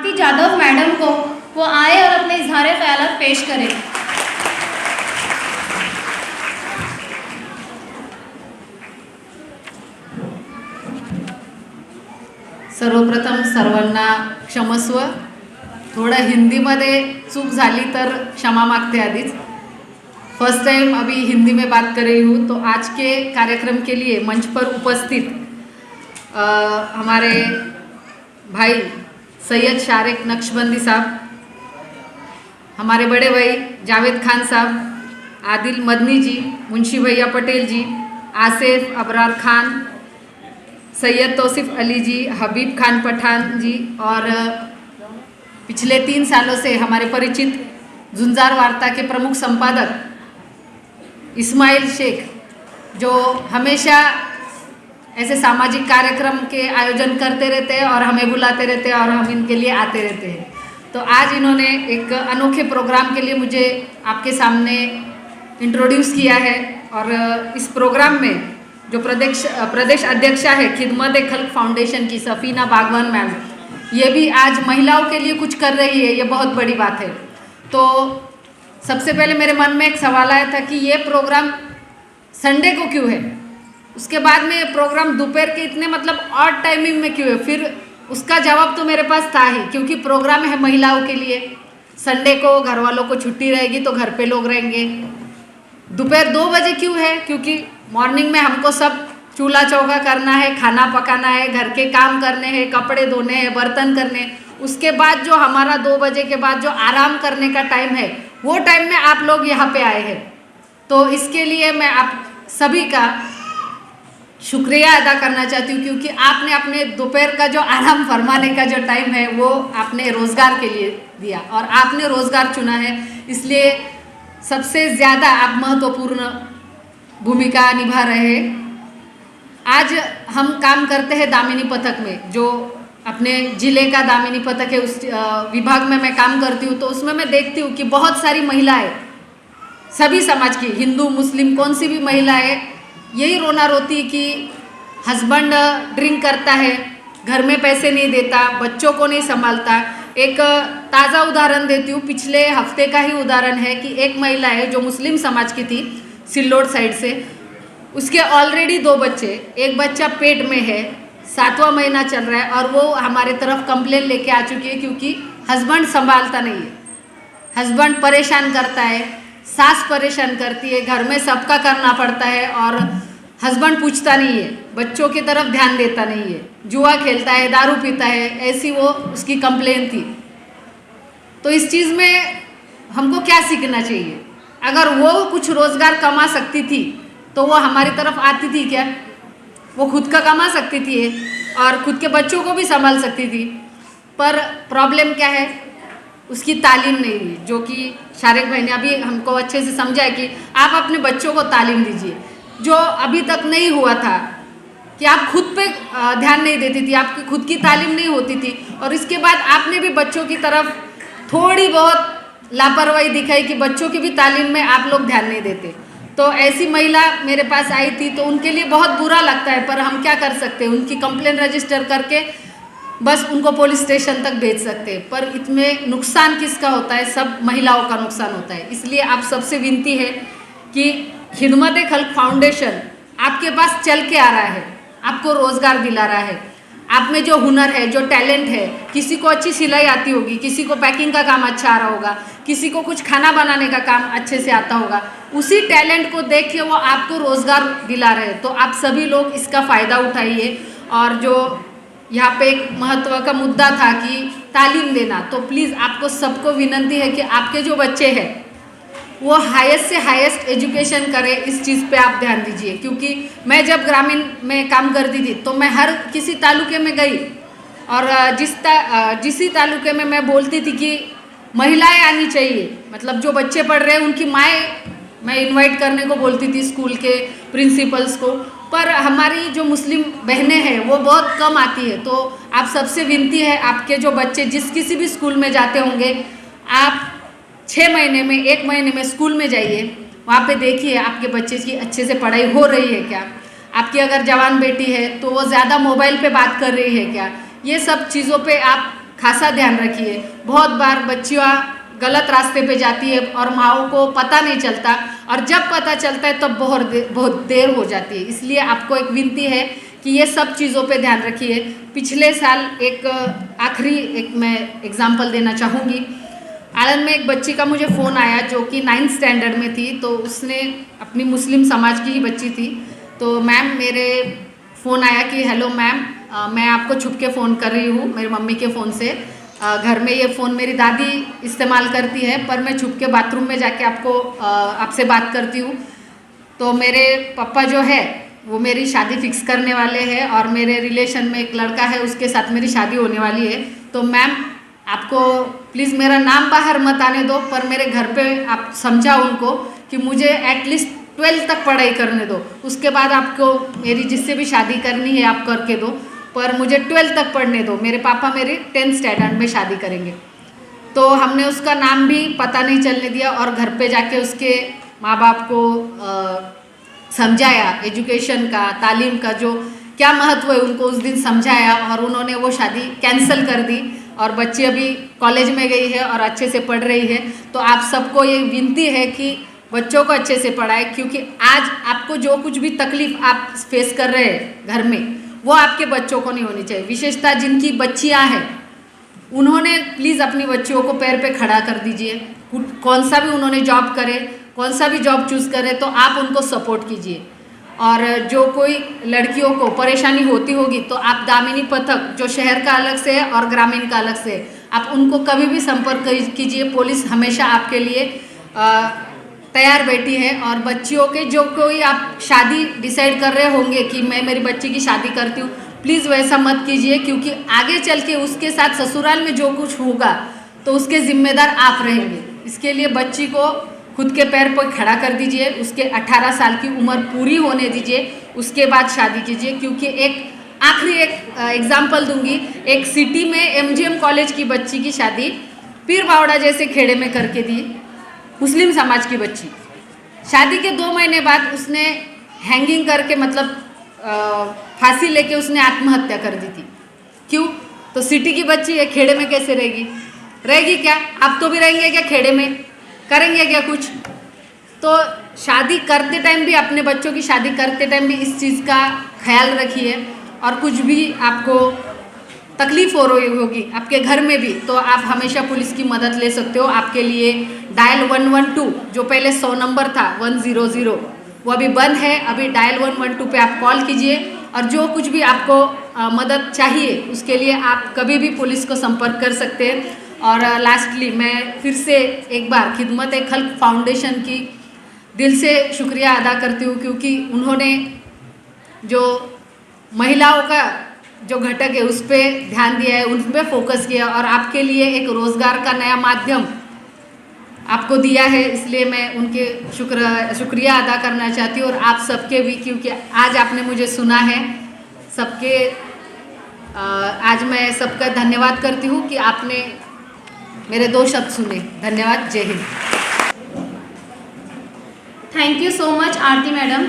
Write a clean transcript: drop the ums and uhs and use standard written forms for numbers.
Bharti Jadhav madam को वो आए और अपने इजहार ख्यालात पेश करें। सर्वप्रथम सर्वांना क्षमस्व, थोडं हिंदीमध्ये चूक झाली तर क्षमा मागते आधीच। फर्स्ट टाइम अभी हिंदी में बात कर रही हूँ। तो आज के कार्यक्रम के लिए मंच पर उपस्थित हमारे भाई सैयद शारिक नक्शबंदी साहब, हमारे बड़े भाई जावेद खान साहब, आदिल मदनी जी, मुंशी भैया पटेल जी, आसिफ अबरार खान, सैयद तौसीफ अली जी, हबीब खान पठान जी और पिछले 3 सालों से हमारे परिचित जुंजार वार्ता के प्रमुख संपादक इस्माइल शेख, जो हमेशा ऐसे सामाजिक कार्यक्रम के आयोजन करते रहते हैं और हमें बुलाते रहते हैं और हम इनके लिए आते रहते हैं। तो आज इन्होंने एक अनोखे प्रोग्राम के लिए मुझे आपके सामने इंट्रोड्यूस किया है और इस प्रोग्राम में जो प्रदेश अध्यक्षा है खिदमत खल्क फाउंडेशन की सफ़ीना बागवान मैम, ये भी आज महिलाओं के लिए कुछ कर रही है, ये बहुत बड़ी बात है। तो सबसे पहले मेरे मन में एक सवाल आया था कि ये प्रोग्राम संडे को क्यों है, उसके बाद में ये प्रोग्राम दोपहर के इतने मतलब ऑड टाइमिंग में क्यों है। फिर उसका जवाब तो मेरे पास था ही, क्योंकि प्रोग्राम है महिलाओं के लिए। संडे को घर वालों को छुट्टी रहेगी तो घर पे लोग रहेंगे। दोपहर 2 बजे क्यों है, क्योंकि मॉर्निंग में हमको सब चूल्हा चौका करना है, खाना पकाना है, घर के काम करने हैं, कपड़े धोने हैं, बर्तन करने हैं। उसके बाद जो हमारा 2 बजे के बाद जो आराम करने का टाइम है, वो टाइम में आप लोग यहाँ पे आए हैं। तो इसके लिए मैं आप सभी का शुक्रिया अदा करना चाहती हूँ, क्योंकि आपने अपने दोपहर का जो आराम फरमाने का जो टाइम है वो आपने रोज़गार के लिए दिया और आपने रोज़गार चुना है, इसलिए सबसे ज़्यादा आप महत्वपूर्ण भूमिका निभा रहे हैं। आज हम काम करते हैं दामिनी पथक में, जो अपने ज़िले का दामिनी पथक है, उस विभाग में मैं काम करती हूँ। तो उसमें मैं देखती हूँ कि बहुत सारी महिलाएं, सभी समाज की, हिंदू मुस्लिम कौन सी भी महिला है, यही रोना रोती कि हस्बैंड ड्रिंक करता है, घर में पैसे नहीं देता, बच्चों को नहीं संभालता। एक ताज़ा उदाहरण देती हूँ, पिछले हफ्ते का ही उदाहरण है कि एक महिला है जो मुस्लिम समाज की थी, सिल्लोड साइड से, उसके ऑलरेडी 2 बच्चे, एक बच्चा पेट में है, 7वां महीना चल रहा है और वो हमारे तरफ कंप्लेन लेके आ चुकी है, क्योंकि हस्बैंड संभालता नहीं है, हस्बैंड परेशान करता है, सास परेशान करती है, घर में सबका करना पड़ता है और हस्बैंड पूछता नहीं है, बच्चों की तरफ ध्यान देता नहीं है, जुआ खेलता है, दारू पीता है, ऐसी वो उसकी कंप्लेन थी। तो इस चीज़ में हमको क्या सीखना चाहिए? अगर वो कुछ रोज़गार कमा सकती थी तो वो हमारी तरफ आती थी क्या? वो खुद का कमा सकती थी और खुद के बच्चों को भी संभाल सकती थी। पर प्रॉब्लम क्या है? उसकी तालीम नहीं हुई, जो कि शारिक भाई ने अभी हमको अच्छे से समझाया कि आप अपने बच्चों को तालीम दीजिए, जो अभी तक नहीं हुआ था कि आप खुद पे ध्यान नहीं देती थी, आपकी खुद की तालीम नहीं होती थी और इसके बाद आपने भी बच्चों की तरफ थोड़ी बहुत लापरवाही दिखाई कि बच्चों की भी तालीम में आप लोग ध्यान नहीं देते। तो ऐसी महिला मेरे पास आई थी, तो उनके लिए बहुत बुरा लगता है, पर हम क्या कर सकते हैं? उनकी कंप्लेन रजिस्टर करके बस उनको पुलिस स्टेशन तक भेज सकते हैं, पर इसमें नुकसान किसका होता है? सब महिलाओं का नुकसान होता है। इसलिए आप सबसे विनती है कि खिदमत खल्क फाउंडेशन आपके पास चल के आ रहा है, आपको रोज़गार दिला रहा है। आप में जो हुनर है, जो टैलेंट है, किसी को अच्छी सिलाई आती होगी, किसी को पैकिंग का काम अच्छा आ रहा होगा, किसी को कुछ खाना बनाने का काम अच्छे से आता होगा, उसी टैलेंट को देख के वो आपको रोज़गार दिला रहे हैं। तो आप सभी लोग इसका फ़ायदा उठाइए। और जो यहाँ पे एक महत्व का मुद्दा था कि तालीम देना, तो प्लीज़ आपको सबको विनती है कि आपके जो बच्चे हैं वो हाईएस्ट से हाईएस्ट एजुकेशन करें, इस चीज़ पे आप ध्यान दीजिए। क्योंकि मैं जब ग्रामीण में काम करती थी तो मैं हर किसी तालुके में गई और जिस तालुके में मैं बोलती थी कि महिलाएं आनी चाहिए, मतलब जो बच्चे पढ़ रहे हैं उनकी माएँ मैं इनवाइट करने को बोलती थी स्कूल के प्रिंसिपल्स को, पर हमारी जो मुस्लिम बहनें हैं वो बहुत कम आती है। तो आप सबसे विनती है, आपके जो बच्चे जिस किसी भी स्कूल में जाते होंगे, आप 6 महीने में 1 महीने में स्कूल में जाइए, वहाँ पे देखिए आपके बच्चे की अच्छे से पढ़ाई हो रही है क्या, आपकी अगर जवान बेटी है तो वो ज़्यादा मोबाइल पे बात कर रही है क्या, ये सब चीज़ों पे आप खासा ध्यान रखिए। बहुत बार बच्चियाँ गलत रास्ते पे जाती है और माओ को पता नहीं चलता, और जब पता चलता है तब बहुत देर हो जाती है। इसलिए आपको एक विनती है कि ये सब चीज़ों पे ध्यान रखिए। पिछले साल एक आखिरी एक मैं एग्जांपल देना चाहूँगी। आनंद में एक बच्ची का मुझे फ़ोन आया जो कि 9th स्टैंडर्ड में थी, तो उसने अपनी मुस्लिम समाज की ही बच्ची थी। तो मैम मेरे फ़ोन आया कि हेलो मैम, मैं आपको छुप के फ़ोन कर रही हूँ मेरी मम्मी के फ़ोन से। घर में ये फ़ोन मेरी दादी इस्तेमाल करती है, पर मैं छुप के बाथरूम में जाके आपसे बात करती हूँ। तो मेरे पापा जो है वो मेरी शादी फिक्स करने वाले हैं, और मेरे रिलेशन में एक लड़का है उसके साथ मेरी शादी होने वाली है। तो मैम आपको प्लीज़ मेरा नाम बाहर मत आने दो, पर मेरे घर पे आप समझा उनको कि मुझे एटलीस्ट 12th तक पढ़ाई करने दो, उसके बाद आपको मेरी जिससे भी शादी करनी है आप करके दो, पर मुझे 12th तक पढ़ने दो। मेरे पापा मेरी 10th स्टैंडर्ड में शादी करेंगे। तो हमने उसका नाम भी पता नहीं चलने दिया, और घर पे जाके उसके माँ बाप को समझाया एजुकेशन का, तालीम का जो क्या महत्व है उनको उस दिन समझाया, और उन्होंने वो शादी कैंसिल कर दी, और बच्ची अभी कॉलेज में गई है और अच्छे से पढ़ रही है। तो आप सबको ये विनती है कि बच्चों को अच्छे से पढ़ाएं, क्योंकि आज आपको जो कुछ भी तकलीफ आप फेस कर रहे हैं घर में, वो आपके बच्चों को नहीं होनी चाहिए। विशेषता जिनकी बच्चियां हैं उन्होंने प्लीज़ अपनी बच्चियों को पैर पे खड़ा कर दीजिए। कौन सा भी उन्होंने जॉब करे, कौन सा भी जॉब चूज़ करे, तो आप उनको सपोर्ट कीजिए। और जो कोई लड़कियों को परेशानी होती होगी तो आप दामिनी पथक जो शहर का अलग से है और ग्रामीण का अलग से है, आप उनको कभी भी संपर्क कीजिए। पुलिस हमेशा आपके लिए तैयार बैठी है। और बच्चियों के जो कोई आप शादी डिसाइड कर रहे होंगे कि मैं मेरी बच्ची की शादी करती हूँ, प्लीज़ वैसा मत कीजिए, क्योंकि आगे चल के उसके साथ ससुराल में जो कुछ होगा तो उसके जिम्मेदार आप रहेंगे। इसके लिए बच्ची को खुद के पैर पर खड़ा कर दीजिए, उसके 18 साल की उम्र पूरी होने दीजिए, उसके बाद शादी कीजिए। क्योंकि एक आखिरी एग्जाम्पल दूंगी, एक सिटी में MGM कॉलेज की बच्ची की शादी पीर बावड़ा जैसे खेड़े में करके दी, मुस्लिम समाज की बच्ची। शादी के 2 महीने बाद उसने हैंगिंग करके, मतलब फांसी लेके उसने आत्महत्या कर दी थी। क्यों? तो सिटी की बच्ची है, खेड़े में कैसे रहेगी? रहेगी क्या? आप तो भी रहेंगे क्या खेड़े में? करेंगे क्या कुछ? तो शादी करते टाइम भी, अपने बच्चों की शादी करते टाइम भी इस चीज़ का ख्याल रखिए। और कुछ भी आपको तकलीफ़ हो रही होगी आपके घर में भी, तो आप हमेशा पुलिस की मदद ले सकते हो। आपके लिए डायल 112 जो पहले 100 नंबर था 100, वो अभी बंद है। अभी डायल 112 पे आप कॉल कीजिए, और जो कुछ भी आपको मदद चाहिए उसके लिए आप कभी भी पुलिस को संपर्क कर सकते हैं। और लास्टली मैं फिर से एक बार खिदमत-ए-खल्क फाउंडेशन की दिल से शुक्रिया अदा करती हूँ, क्योंकि उन्होंने जो महिलाओं का जो घटक है उस पर ध्यान दिया है, उन पर फोकस किया, और आपके लिए एक रोज़गार का नया माध्यम आपको दिया है। इसलिए मैं उनके शुक्रिया अदा करना चाहती हूँ, और आप सबके भी, क्योंकि आज आपने मुझे सुना है सबके। आज मैं सबका धन्यवाद करती हूँ कि आपने मेरे 2 शब्द सुने। धन्यवाद। जय Hind. Thank you so much Aarti madam.